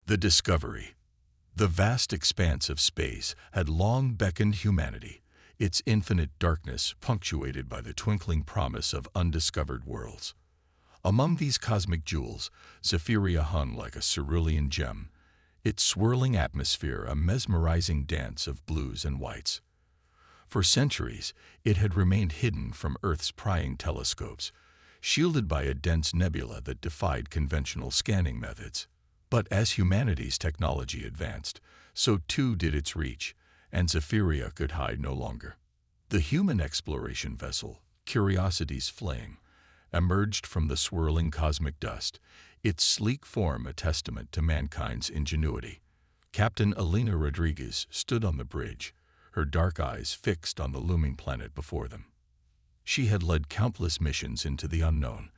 The discovery. The vast expanse of space had long beckoned humanity, its infinite darkness punctuated by the twinkling promise of undiscovered worlds. Among these cosmic jewels, Zephyria hung like a cerulean gem, its swirling atmosphere a mesmerizing dance of blues and whites. For centuries, it had remained hidden from Earth's prying telescopes, shielded by a dense nebula that defied conventional scanning methods. But as humanity's technology advanced, so too did its reach, and Zephyria could hide no longer. The human exploration vessel, Curiosity's Flame, emerged from the swirling cosmic dust, its sleek form a testament to mankind's ingenuity. Captain Elena Rodriguez stood on the bridge, her dark eyes fixed on the looming planet before them. She had led countless missions into the unknown,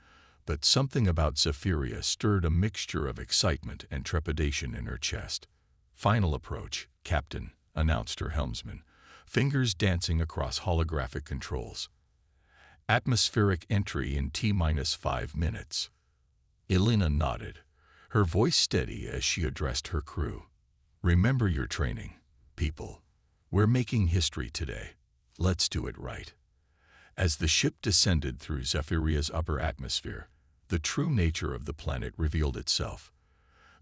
but something about Zephyria stirred a mixture of excitement and trepidation in her chest. "Final approach, Captain," announced her helmsman, fingers dancing across holographic controls. "Atmospheric entry in T-5 minutes." Elena nodded, her voice steady as she addressed her crew. "Remember your training, people. We're making history today. Let's do it right." As the ship descended through Zephyria's upper atmosphere, the true nature of the planet revealed itself.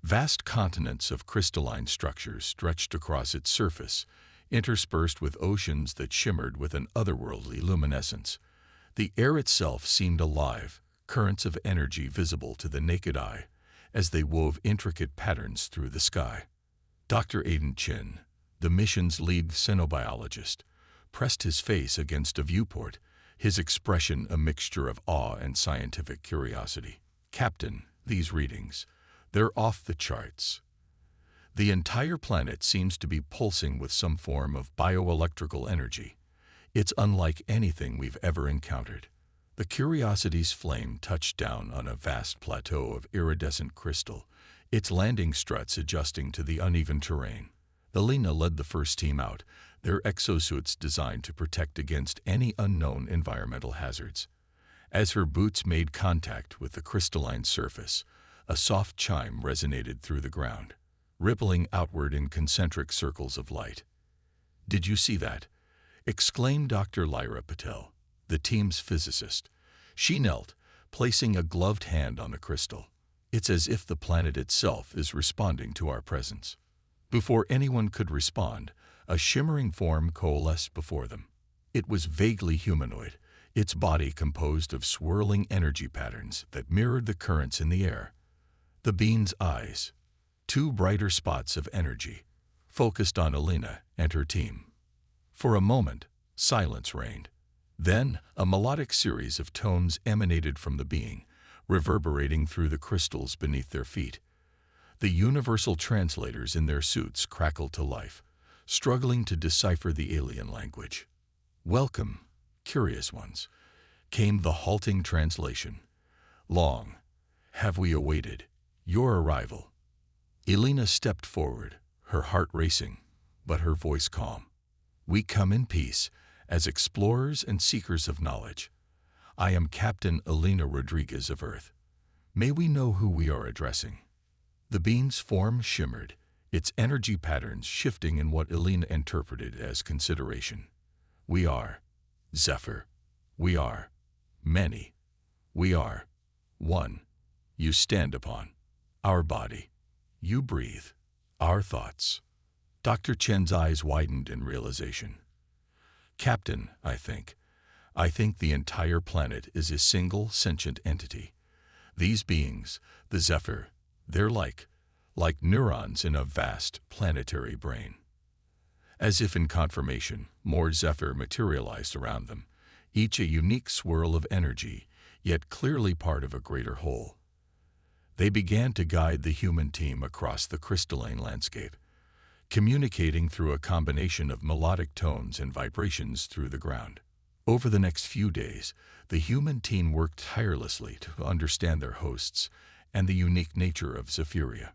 Vast continents of crystalline structures stretched across its surface, interspersed with oceans that shimmered with an otherworldly luminescence. The air itself seemed alive, currents of energy visible to the naked eye, as they wove intricate patterns through the sky. Dr. Aiden Chin, the mission's lead xenobiologist, pressed his face against a viewport, his expression a mixture of awe and scientific curiosity. "Captain, these readings, they're off the charts. The entire planet seems to be pulsing with some form of bioelectrical energy. It's unlike anything we've ever encountered." The Curiosity's Flame touched down on a vast plateau of iridescent crystal, its landing struts adjusting to the uneven terrain. Elena led the first team out, their exosuits designed to protect against any unknown environmental hazards. As her boots made contact with the crystalline surface, a soft chime resonated through the ground, rippling outward in concentric circles of light. "Did you see that?" exclaimed Dr. Lyra Patel, the team's physicist. She knelt, placing a gloved hand on the crystal. "It's as if the planet itself is responding to our presence." Before anyone could respond, a shimmering form coalesced before them. It was vaguely humanoid, its body composed of swirling energy patterns that mirrored the currents in the air. The being's eyes, two brighter spots of energy, focused on Elena and her team. For a moment, silence reigned. Then, a melodic series of tones emanated from the being, reverberating through the crystals beneath their feet. The universal translators in their suits crackled to life, struggling to decipher the alien language. "Welcome, curious ones," came the halting translation. "Long have we awaited your arrival." Elena stepped forward, her heart racing, but her voice calm. "We come in peace, as explorers and seekers of knowledge. I am Captain Elena Rodriguez of Earth. May we know who we are addressing?" The being's form shimmered, its energy patterns shifting in what Elena interpreted as consideration. "We are Zephyr. We are many. We are one. You stand upon our body. You breathe our thoughts." Dr. Chen's eyes widened in realization. "Captain, I think the entire planet is a single sentient entity. These beings, the Zephyr, they're like neurons in a vast planetary brain." As if in confirmation, more Zephyr materialized around them, each a unique swirl of energy, yet clearly part of a greater whole. They began to guide the human team across the crystalline landscape, communicating through a combination of melodic tones and vibrations through the ground. Over the next few days, the human team worked tirelessly to understand their hosts and the unique nature of Zephyria.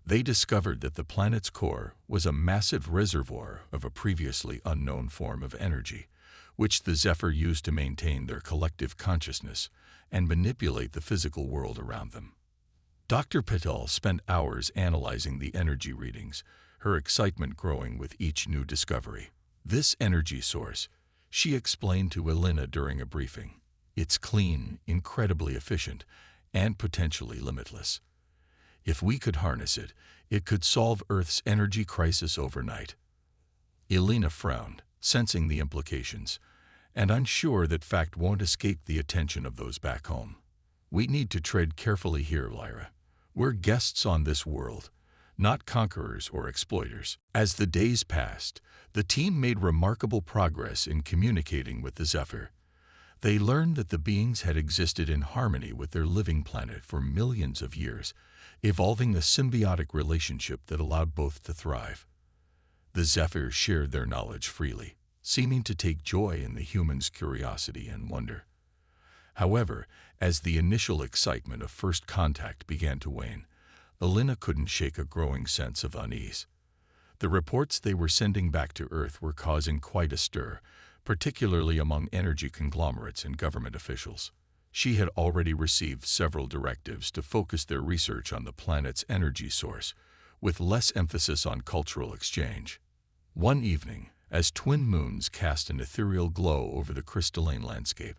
They discovered that the planet's core was a massive reservoir of a previously unknown form of energy, which the Zephyr used to maintain their collective consciousness and manipulate the physical world around them. Dr. Patel spent hours analyzing the energy readings, her excitement growing with each new discovery. This energy source, she explained to Elena during a briefing, it's clean, incredibly efficient, and potentially limitless. If we could harness it, it could solve Earth's energy crisis overnight. Elena frowned, sensing the implications, and I'm sure that fact won't escape the attention of those back home. We need to tread carefully here, Lyra. We're guests on this world, not conquerors or exploiters. As the days passed, the team made remarkable progress in communicating with the Zephyr. They learned that the beings had existed in harmony with their living planet for millions of years, evolving a symbiotic relationship that allowed both to thrive. The Zephyr shared their knowledge freely, seeming to take joy in the humans' curiosity and wonder. However, as the initial excitement of first contact began to wane, Elena couldn't shake a growing sense of unease. The reports they were sending back to Earth were causing quite a stir, particularly among energy conglomerates and government officials. She had already received several directives to focus their research on the planet's energy source, with less emphasis on cultural exchange. One evening, as twin moons cast an ethereal glow over the crystalline landscape,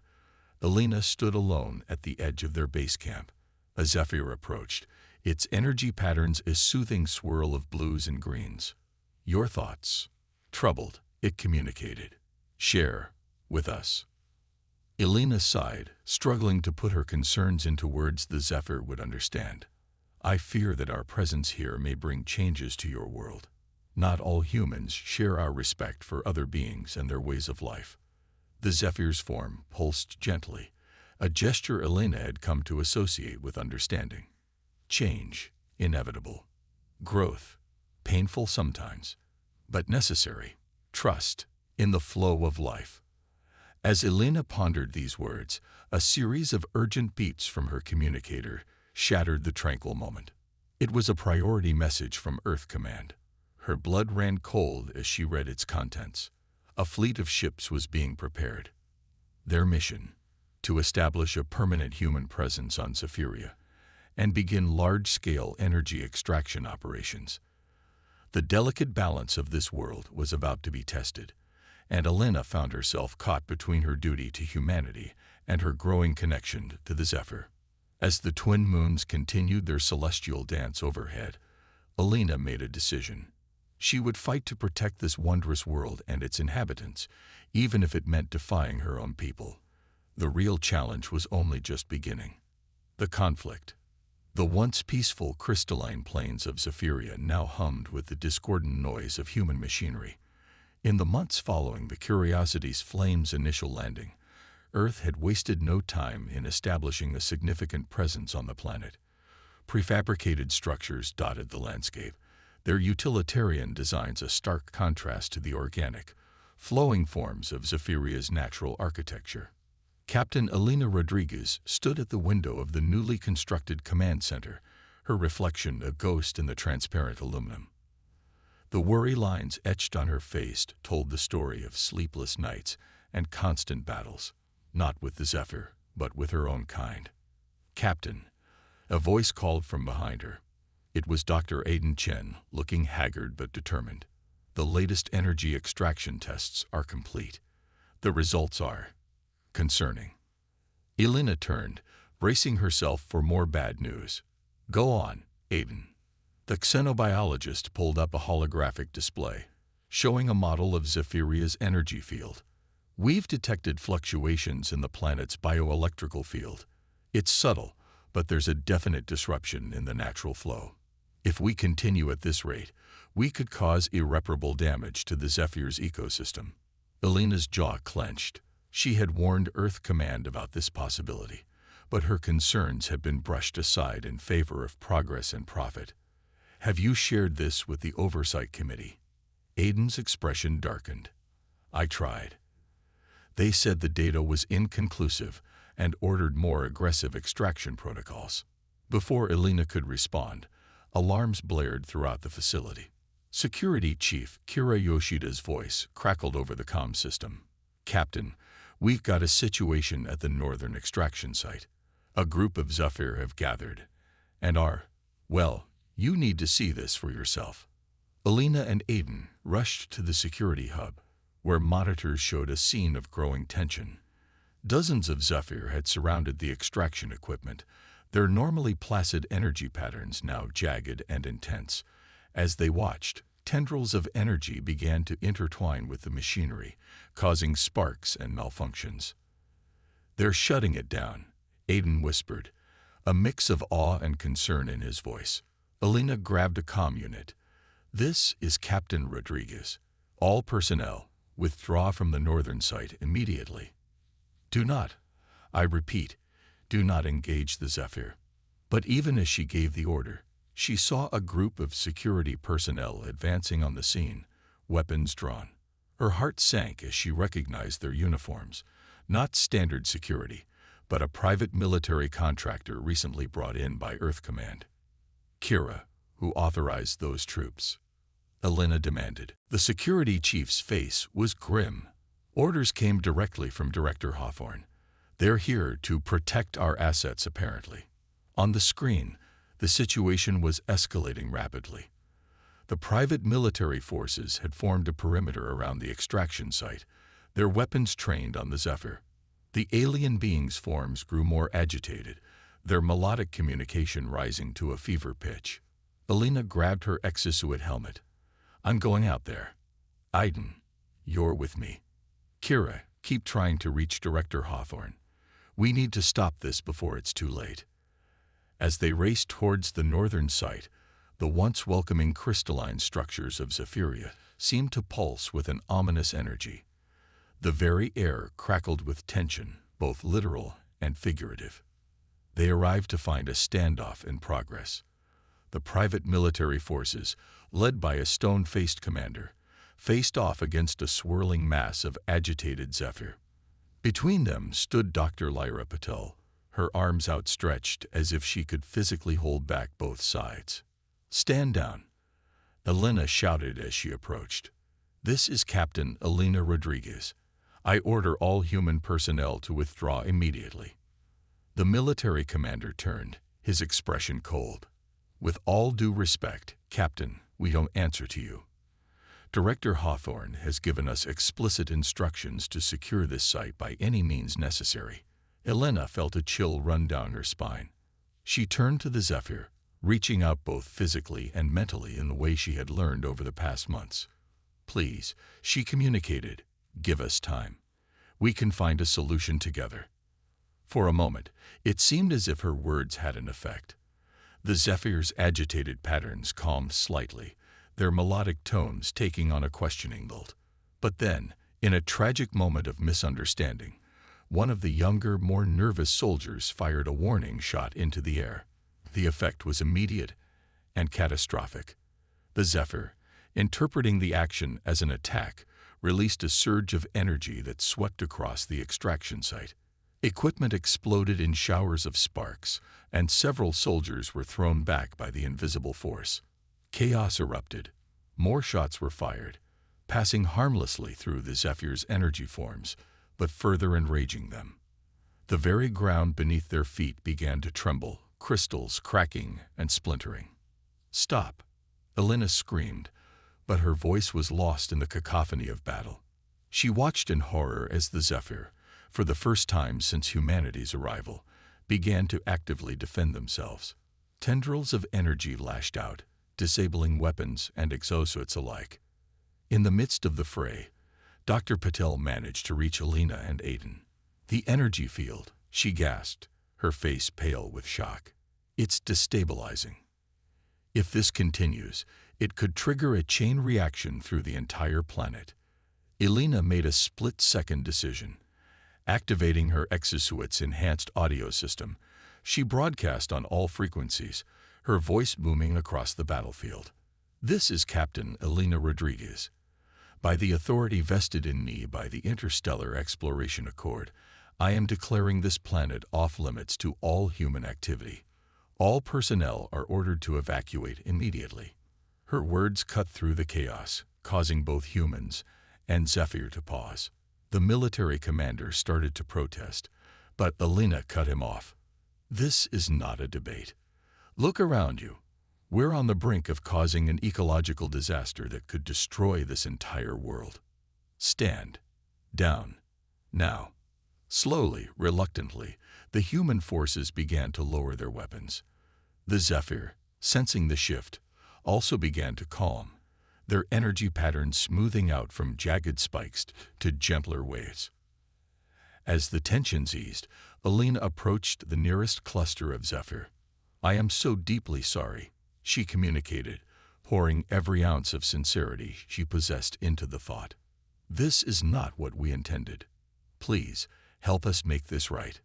Elena stood alone at the edge of their base camp. A Zephyr approached, its energy patterns a soothing swirl of blues and greens. Your thoughts? Troubled, it communicated. Share with us. Elena sighed, struggling to put her concerns into words the Zephyr would understand. I fear that our presence here may bring changes to your world. Not all humans share our respect for other beings and their ways of life. The Zephyr's form pulsed gently, a gesture Elena had come to associate with understanding. Change, inevitable. Growth, painful sometimes, but necessary. Trust in the flow of life. As Elena pondered these words, a series of urgent beeps from her communicator shattered the tranquil moment. It was a priority message from Earth Command. Her blood ran cold as she read its contents. A fleet of ships was being prepared. Their mission, to establish a permanent human presence on Zephyria and begin large-scale energy extraction operations. The delicate balance of this world was about to be tested, and Elena found herself caught between her duty to humanity and her growing connection to the Zephyr. As the twin moons continued their celestial dance overhead, Elena made a decision. She would fight to protect this wondrous world and its inhabitants, even if it meant defying her own people. The real challenge was only just beginning. The conflict. The once peaceful crystalline plains of Zephyria now hummed with the discordant noise of human machinery. In the months following the Curiosity's Flame's initial landing, Earth had wasted no time in establishing a significant presence on the planet. Prefabricated structures dotted the landscape, their utilitarian designs a stark contrast to the organic, flowing forms of Zephyria's natural architecture. Captain Elena Rodriguez stood at the window of the newly constructed command center, her reflection a ghost in the transparent aluminum. The worry lines etched on her face told the story of sleepless nights and constant battles, not with the Zephyr, but with her own kind. Captain, a voice called from behind her. It was Dr. Aiden Chen, looking haggard but determined. The latest energy extraction tests are complete. The results are concerning. Elena turned, bracing herself for more bad news. Go on, Aiden. The xenobiologist pulled up a holographic display, showing a model of Zephyria's energy field. We've detected fluctuations in the planet's bioelectrical field. It's subtle, but there's a definite disruption in the natural flow. If we continue at this rate, we could cause irreparable damage to the Zephyr's ecosystem. Elena's jaw clenched. She had warned Earth Command about this possibility, but her concerns had been brushed aside in favor of progress and profit. Have you shared this with the Oversight Committee? Aiden's expression darkened. I tried. They said the data was inconclusive and ordered more aggressive extraction protocols. Before Elena could respond, alarms blared throughout the facility. Security Chief Kira Yoshida's voice crackled over the comm system. Captain, we've got a situation at the northern extraction site. A group of Zephyr have gathered, And well, you need to see this for yourself. Alina and Aiden rushed to the security hub, where monitors showed a scene of growing tension. Dozens of Zephyr had surrounded the extraction equipment, their normally placid energy patterns now jagged and intense. As they watched, tendrils of energy began to intertwine with the machinery, causing sparks and malfunctions. "They're shutting it down," Aiden whispered, a mix of awe and concern in his voice. Alina grabbed a comm unit. "This is Captain Rodriguez. All personnel, withdraw from the northern site immediately. Do not, I repeat, do not engage the Zephyr." But even as she gave the order, she saw a group of security personnel advancing on the scene, weapons drawn. Her heart sank as she recognized their uniforms, not standard security, but a private military contractor recently brought in by Earth Command. "Kira, who authorized those troops?" Alina demanded. The security chief's face was grim. "Orders came directly from Director Hawthorne. They're here to protect our assets, apparently." On the screen, the situation was escalating rapidly. The private military forces had formed a perimeter around the extraction site, their weapons trained on the Zephyr. The alien beings' forms grew more agitated, their melodic communication rising to a fever pitch. Alina grabbed her exosuit helmet. "I'm going out there. Aiden, you're with me. Kira, keep trying to reach Director Hawthorne. We need to stop this before it's too late." As they raced towards the northern site, the once welcoming crystalline structures of Zephyria seemed to pulse with an ominous energy. The very air crackled with tension, both literal and figurative. They arrived to find a standoff in progress. The private military forces, led by a stone-faced commander, faced off against a swirling mass of agitated Zephyr. Between them stood Dr. Lyra Patel, her arms outstretched as if she could physically hold back both sides. "Stand down," Alina shouted as she approached. "This is Captain Alina Rodriguez. I order all human personnel to withdraw immediately." The military commander turned, his expression cold. "With all due respect, Captain, we don't answer to you. Director Hawthorne has given us explicit instructions to secure this site by any means necessary." Elena felt a chill run down her spine. She turned to the Zephyr, reaching out both physically and mentally in the way she had learned over the past months. "Please," she communicated, "give us time. We can find a solution together." For a moment, it seemed as if her words had an effect. The Zephyr's agitated patterns calmed slightly, their melodic tones taking on a questioning lilt. But then, in a tragic moment of misunderstanding, one of the younger, more nervous soldiers fired a warning shot into the air. The effect was immediate and catastrophic. The Zephyr, interpreting the action as an attack, released a surge of energy that swept across the extraction site. Equipment exploded in showers of sparks, and several soldiers were thrown back by the invisible force. Chaos erupted. More shots were fired, passing harmlessly through the Zephyr's energy forms, but further enraging them. The very ground beneath their feet began to tremble, crystals cracking and splintering. "Stop!" Alina screamed, but her voice was lost in the cacophony of battle. She watched in horror as the Zephyr, for the first time since humanity's arrival, began to actively defend themselves. Tendrils of energy lashed out, disabling weapons and exosuits alike. In the midst of the fray, Dr. Patel managed to reach Alina and Aiden. "The energy field," she gasped, her face pale with shock. "It's destabilizing. If this continues, it could trigger a chain reaction through the entire planet." Alina made a split-second decision. Activating her exosuit's enhanced audio system, she broadcast on all frequencies, her voice booming across the battlefield. "This is Captain Alina Rodriguez. By the authority vested in me by the Interstellar Exploration Accord, I am declaring this planet off-limits to all human activity. All personnel are ordered to evacuate immediately." Her words cut through the chaos, causing both humans and Zephyr to pause. The military commander started to protest, but Alina cut him off. "This is not a debate. Look around you. We're on the brink of causing an ecological disaster that could destroy this entire world. Stand down. Now. Slowly, reluctantly, the human forces began to lower their weapons. The Zephyr, sensing the shift, also began to calm, their energy patterns smoothing out from jagged spikes to gentler waves. As the tensions eased, Alina approached the nearest cluster of Zephyr. "I am so deeply sorry," she communicated, pouring every ounce of sincerity she possessed into the thought. "This is not what we intended. Please, help us make this right."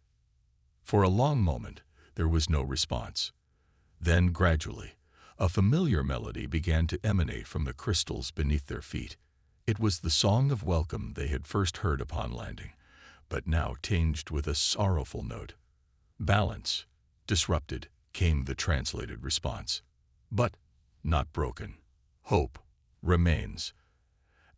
For a long moment, there was no response. Then, gradually, a familiar melody began to emanate from the crystals beneath their feet. It was the song of welcome they had first heard upon landing, but now tinged with a sorrowful note. "Balance, disrupted," came the translated response. "But not broken. Hope remains."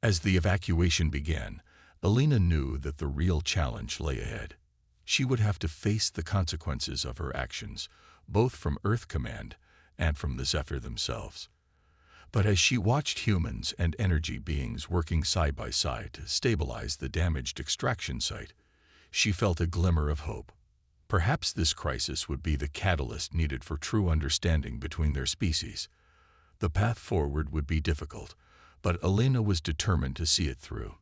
As the evacuation began, Alina knew that the real challenge lay ahead. She would have to face the consequences of her actions, both from Earth Command and from the Zephyr themselves. But as she watched humans and energy beings working side by side to stabilize the damaged extraction site, she felt a glimmer of hope. Perhaps this crisis would be the catalyst needed for true understanding between their species. The path forward would be difficult, but Alina was determined to see it through.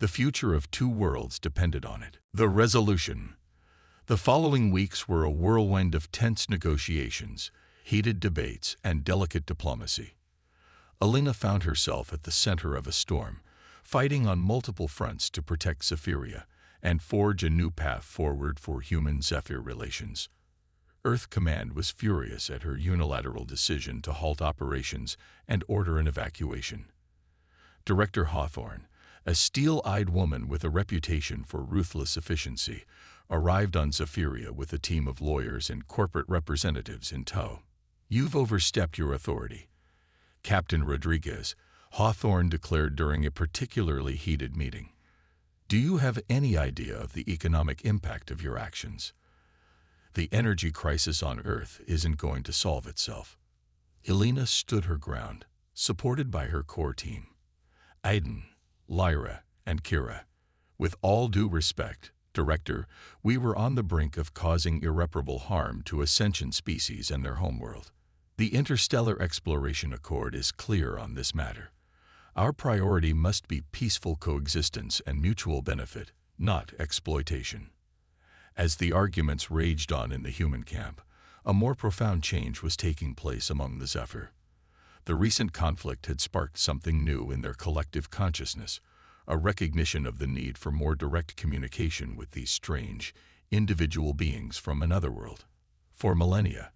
The future of two worlds depended on it. The resolution. The following weeks were a whirlwind of tense negotiations, heated debates, and delicate diplomacy. Alina found herself at the center of a storm, fighting on multiple fronts to protect Zephyria and forge a new path forward for human-Zephyr relations. Earth Command was furious at her unilateral decision to halt operations and order an evacuation. Director Hawthorne, a steel-eyed woman with a reputation for ruthless efficiency, arrived on Zephyria with a team of lawyers and corporate representatives in tow. "You've overstepped your authority," Captain Rodriguez, Hawthorne declared during a particularly heated meeting. "Do you have any idea of the economic impact of your actions? The energy crisis on Earth isn't going to solve itself." Alina stood her ground, supported by her core team. Aiden, Lyra, and Kira. "With all due respect, Director, we were on the brink of causing irreparable harm to a sentient species and their homeworld. The Interstellar Exploration Accord is clear on this matter. Our priority must be peaceful coexistence and mutual benefit, not exploitation." As the arguments raged on in the human camp, a more profound change was taking place among the Zephyr. The recent conflict had sparked something new in their collective consciousness, a recognition of the need for more direct communication with these strange, individual beings from another world. For millennia,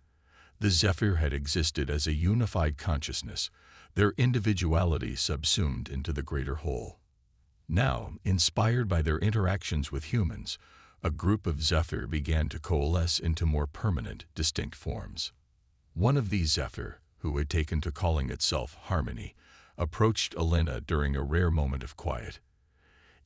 the Zephyr had existed as a unified consciousness, their individuality subsumed into the greater whole. Now, inspired by their interactions with humans, a group of Zephyr began to coalesce into more permanent, distinct forms. One of these Zephyr, who had taken to calling itself Harmony, approached Alina during a rare moment of quiet.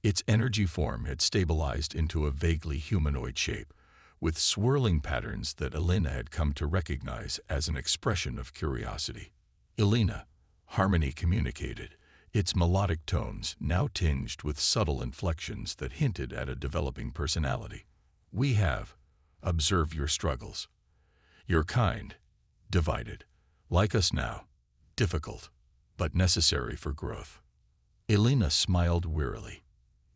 Its energy form had stabilized into a vaguely humanoid shape, with swirling patterns that Alina had come to recognize as an expression of curiosity. "Alina," Harmony communicated, its melodic tones now tinged with subtle inflections that hinted at a developing personality. "We have observed your struggles. Your kind, divided, like us now, difficult, but necessary for growth." Alina smiled wearily.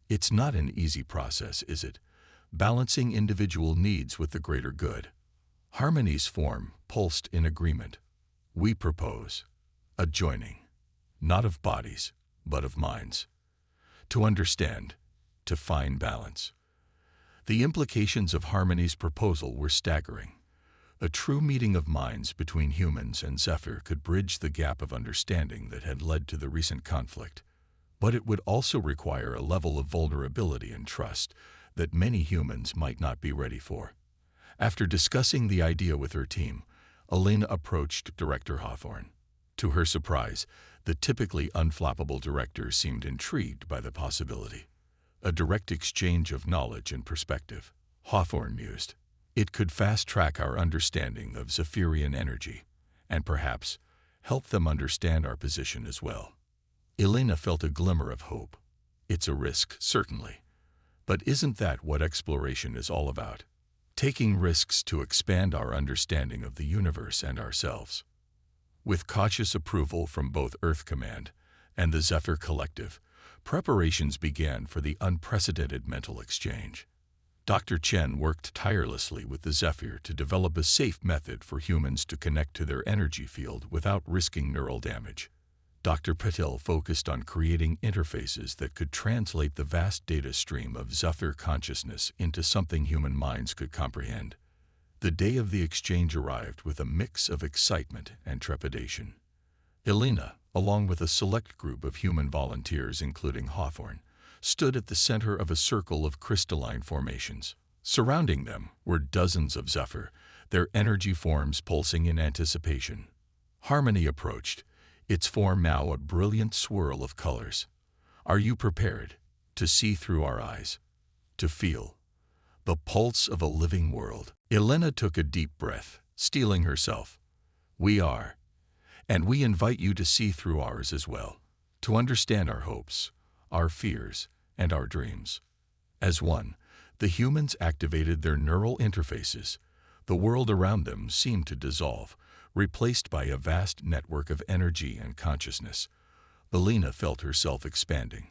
"It's not an easy process, is it? Balancing individual needs with the greater good." Harmony's form pulsed in agreement. "We propose a joining, not of bodies, but of minds. To understand, to find balance." The implications of Harmony's proposal were staggering. A true meeting of minds between humans and Zephyr could bridge the gap of understanding that had led to the recent conflict. But it would also require a level of vulnerability and trust that many humans might not be ready for. After discussing the idea with her team, Alina approached Director Hawthorne. To her surprise, the typically unflappable director seemed intrigued by the possibility. A direct exchange of knowledge and perspective, Hawthorne mused. It could fast-track our understanding of Zephyrian energy, and perhaps help them understand our position as well. Elena felt a glimmer of hope. It's a risk, certainly. But isn't that what exploration is all about? Taking risks to expand our understanding of the universe and ourselves. With cautious approval from both Earth Command and the Zephyr Collective, preparations began for the unprecedented mental exchange. Dr. Chen worked tirelessly with the Zephyr to develop a safe method for humans to connect to their energy field without risking neural damage. Dr. Patel focused on creating interfaces that could translate the vast data stream of Zephyr consciousness into something human minds could comprehend. The day of the exchange arrived with a mix of excitement and trepidation. Elena, along with a select group of human volunteers including Hawthorne, stood at the center of a circle of crystalline formations. Surrounding them were dozens of Zephyr, their energy forms pulsing in anticipation. Harmony approached, its form now a brilliant swirl of colors. Are you prepared to see through our eyes, to feel the pulse of a living world? Elena took a deep breath, steeling herself. We are, and we invite you to see through ours as well, to understand our hopes, our fears, and our dreams. As one, the humans activated their neural interfaces. The world around them seemed to dissolve, replaced by a vast network of energy and consciousness. Elena felt herself expanding,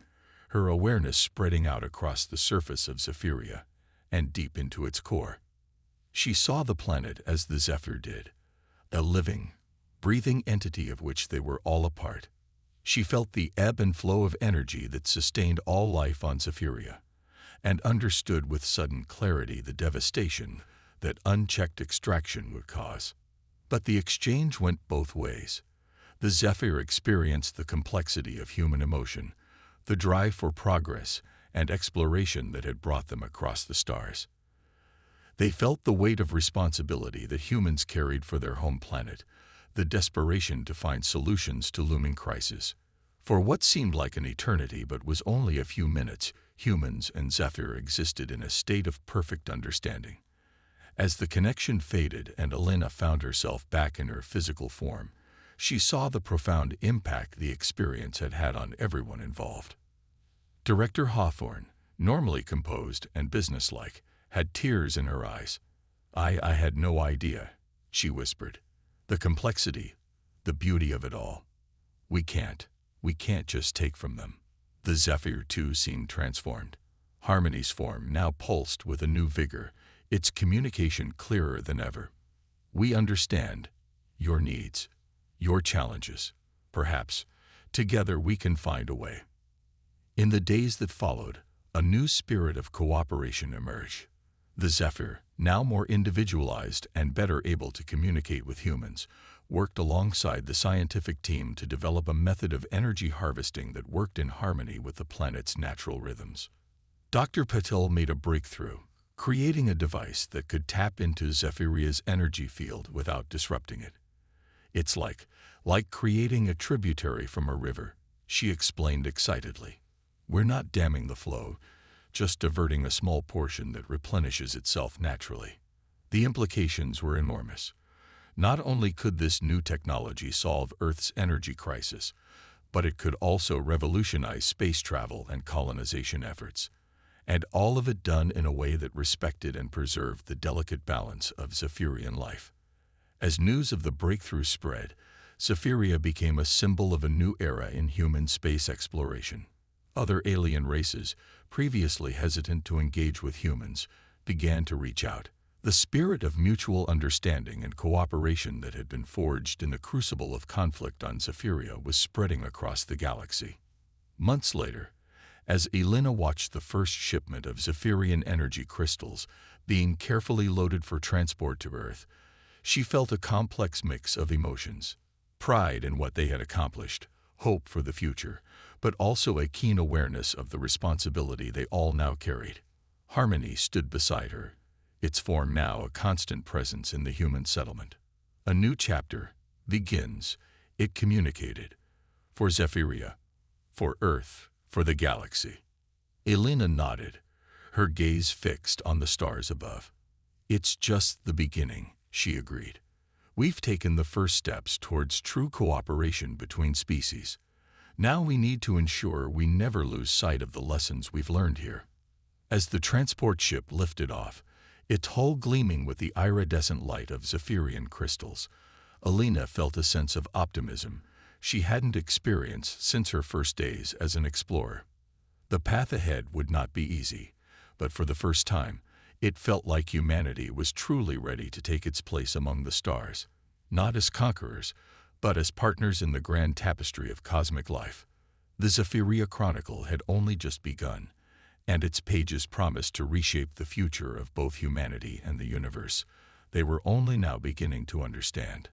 her awareness spreading out across the surface of Zephyria and deep into its core. She saw the planet as the Zephyr did, a living, breathing entity of which they were all a part. She felt the ebb and flow of energy that sustained all life on Zephyria, and understood with sudden clarity the devastation that unchecked extraction would cause. But the exchange went both ways. The Zephyr experienced the complexity of human emotion, the drive for progress and exploration that had brought them across the stars. They felt the weight of responsibility that humans carried for their home planet, the desperation to find solutions to looming crises. For what seemed like an eternity but was only a few minutes, humans and Zephyr existed in a state of perfect understanding. As the connection faded and Elena found herself back in her physical form, she saw the profound impact the experience had had on everyone involved. Director Hawthorne, normally composed and businesslike, had tears in her eyes. I had no idea," she whispered. "The complexity, the beauty of it all. We can't just take from them." The Zephyr, too, seemed transformed. Harmony's form now pulsed with a new vigor, its communication clearer than ever. "We understand your needs, your challenges. Perhaps, together we can find a way." In the days that followed, a new spirit of cooperation emerged. The Zephyr, now more individualized and better able to communicate with humans, worked alongside the scientific team to develop a method of energy harvesting that worked in harmony with the planet's natural rhythms. Dr. Patel made a breakthrough, creating a device that could tap into Zephyria's energy field without disrupting it. "It's like creating a tributary from a river," she explained excitedly. "We're not damming the flow, just diverting a small portion that replenishes itself naturally." The implications were enormous. Not only could this new technology solve Earth's energy crisis, but it could also revolutionize space travel and colonization efforts, and all of it done in a way that respected and preserved the delicate balance of Zephyrian life. As news of the breakthrough spread, Zephyria became a symbol of a new era in human space exploration. Other alien races, previously hesitant to engage with humans, began to reach out. The spirit of mutual understanding and cooperation that had been forged in the crucible of conflict on Zephyria was spreading across the galaxy. Months later, as Elena watched the first shipment of Zephyrian energy crystals being carefully loaded for transport to Earth, she felt a complex mix of emotions: pride in what they had accomplished, hope for the future, but also a keen awareness of the responsibility they all now carried. Harmony stood beside her, its form now a constant presence in the human settlement. "A new chapter begins," it communicated, "for Zephyria, for Earth, for the galaxy." Elena nodded, her gaze fixed on the stars above. "It's just the beginning," she agreed. "We've taken the first steps towards true cooperation between species. Now we need to ensure we never lose sight of the lessons we've learned here." As the transport ship lifted off, its hull gleaming with the iridescent light of Zephyrian crystals, Alina felt a sense of optimism she hadn't experienced since her first days as an explorer. The path ahead would not be easy, but for the first time, it felt like humanity was truly ready to take its place among the stars, not as conquerors, but as partners in the grand tapestry of cosmic life. The Zephyria Chronicle had only just begun, and its pages promised to reshape the future of both humanity and the universe they were only now beginning to understand.